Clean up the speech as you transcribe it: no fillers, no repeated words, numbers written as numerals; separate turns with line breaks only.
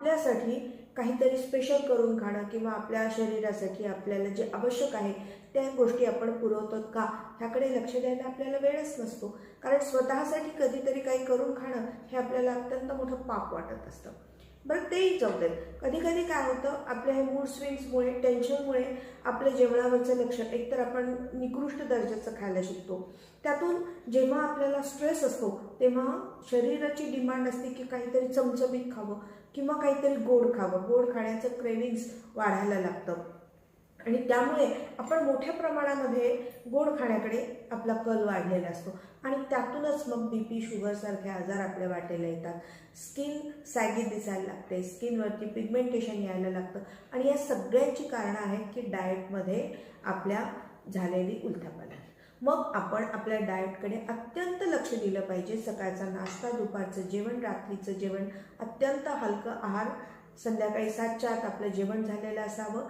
आपल्यासाठी काहीतरी स्पेशल करून खाणं किंवा आपल्या शरीरासाठी आपल्याला जे आवश्यक आहे त्या गोष्टी आपण पुरवतो का ह्याकडे लक्ष द्यायला आपल्याला वेळच नसतो. कारण स्वतःसाठी कधीतरी काही करून खाणं हे आपल्याला अत्यंत मोठं पाप वाटत असतं. बरं तेही जाऊ देत. कधी कधी काय होतं, आपल्या हे मूड स्विंग्समुळे, टेन्शनमुळे आपल्या जेवणावरचं लक्ष एकतर आपण निकृष्ट दर्जाचं खायला शिकतो. त्यातून जेव्हा आपल्याला स्ट्रेस असतो तेव्हा शरीराची डिमांड असते की काहीतरी चमचमीत खावं किंवा काहीतरी गोड खावं. गोड खाण्याचं क्रेविंग्स वाढायला लागतं आणि त्यामुळे आपण मोठ्या प्रमाणामध्ये गोड खाण्याकडे आपला कल वाढलेला असतो आणि त्यातूनच मग BP, शुगरसारखे आजार आपल्या वाटेला येतात. स्किन सॅगी दिसायला लागते, स्किनवरती पिगमेंटेशन यायला लागतं आणि या सगळ्यांची कारणं आहेत की डाएटमध्ये आपल्या झालेली उलथापालथ. मग आपण आपल्या डाएटकडे अत्यंत लक्ष दिलं पाहिजे. सकाळचा नाश्ता, दुपारचं जेवण, रात्रीचं जेवण, अत्यंत हलकं आहार, संध्याकाळी 7च्या आत आपलं जेवण झालेलं असावं